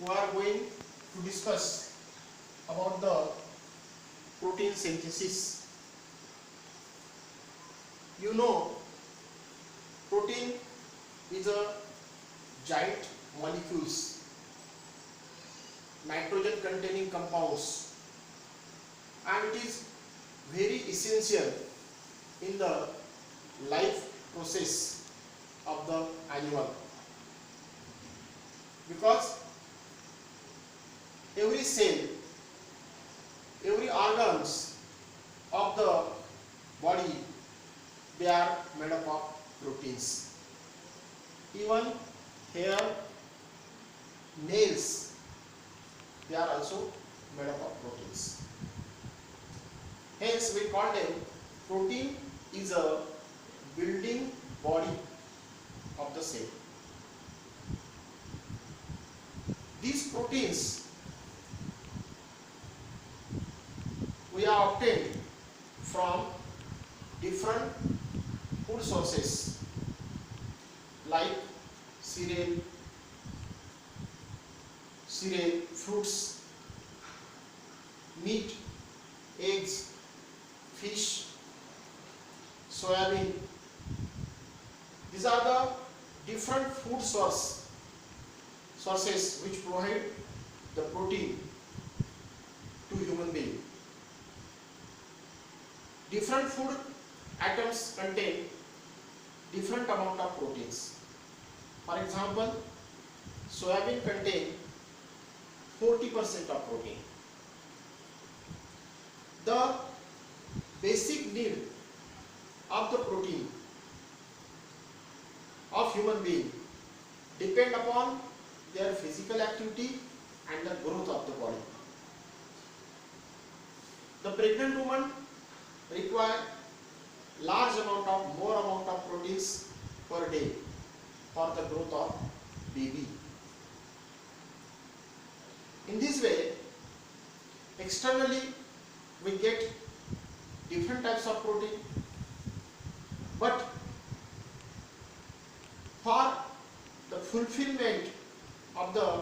we are going to discuss about the protein synthesis. You know, protein is a giant molecules, nitrogen containing compounds, and it is very essential in the life process of the animal, because every cell, every organs of the body, they are made up of proteins. Even hair, nails, they are also made up of proteins. Hence we call them protein is a building body of the cell. These proteins we are obtained from different food sources like cereal, fruits, meat, eggs, fish, soybean. These are the different food sources which provide the protein to human being. Different food items contain different amount of proteins. For example, soybean contain 40% of protein. The basic need of the protein of human being depend upon their physical activity and the growth of the body. The pregnant woman require more amount of proteins per day for the growth of baby. In this way, externally we get different types of protein, but for the fulfillment of the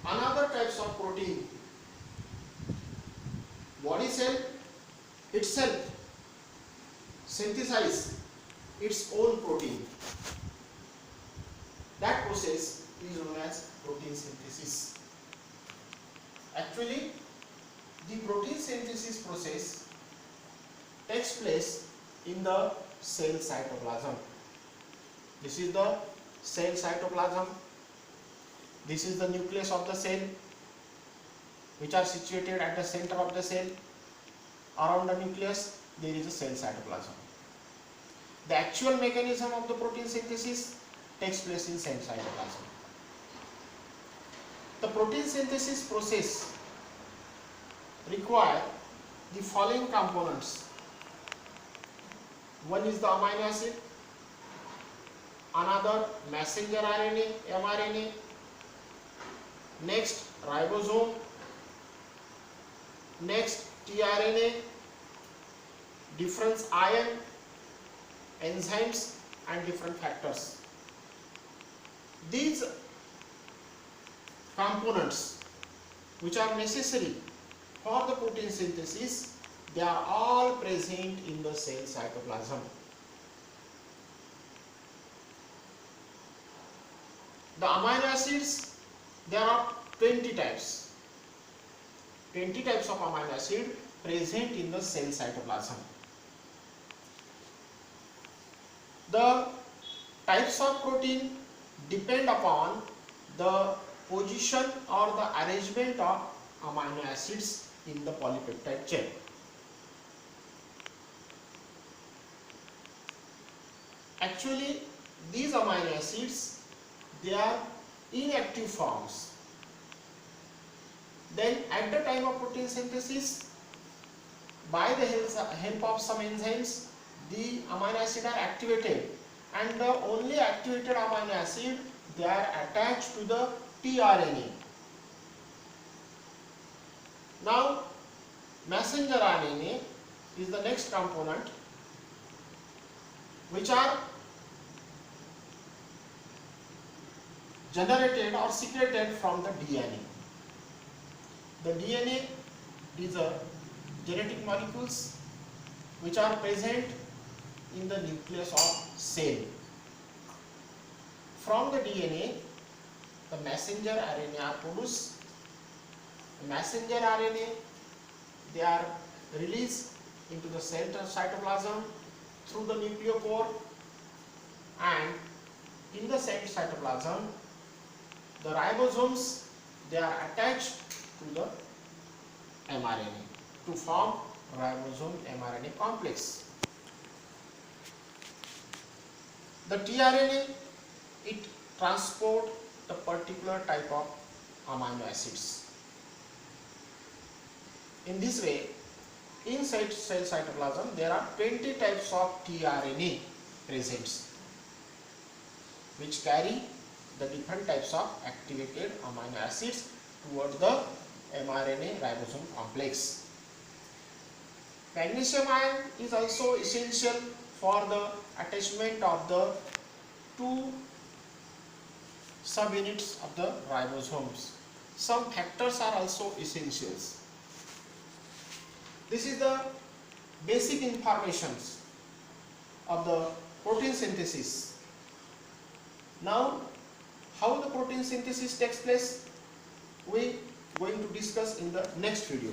another types of protein, body cell itself synthesize its own protein. That process is known as protein synthesis. Actually, the protein synthesis process takes place in the cell cytoplasm. This is the cell cytoplasm. This is the nucleus of the cell, which are situated at the center of the cell. Around the nucleus there is a cell cytoplasm. The actual mechanism of the protein synthesis takes place in cell cytoplasm. The protein synthesis process require the following components. One is the amino acid, another messenger RNA, mRNA, next ribosome, next tRNA, different ion, enzymes and different factors. These components which are necessary for the protein synthesis, they are all present in the cell cytoplasm. The amino acids, there are 20 types. 20 types of amino acid present in the cell cytoplasm. The types of protein depend upon the position or the arrangement of amino acids in the polypeptide chain. Actually, these amino acids, they are inactive forms. Then at the time of protein synthesis, by the help of some enzymes, the amino acids are activated, and the only activated amino acid, they are attached to the tRNA. Now messenger RNA is the next component, which are generated or secreted from the DNA. The DNA is a genetic molecules which are present in the nucleus of cell. From the DNA, the messenger RNA are produced. The messenger RNA, they are released into the cell cytoplasm through the nucleopore, and in the cell cytoplasm, the ribosomes, they are attached to the mRNA to form ribosome mRNA complex. The tRNA, it transport the particular type of amino acids. In this way, in cell cytoplasm, there are 20 types of tRNA present, which carry the different types of activated amino acids towards the mRNA ribosome complex. Magnesium ion is also essential for the attachment of the two subunits of the ribosomes. Some factors are also essentials. This is the basic informations of the protein synthesis. Now, how the protein synthesis takes place, we are going to discuss in the next video.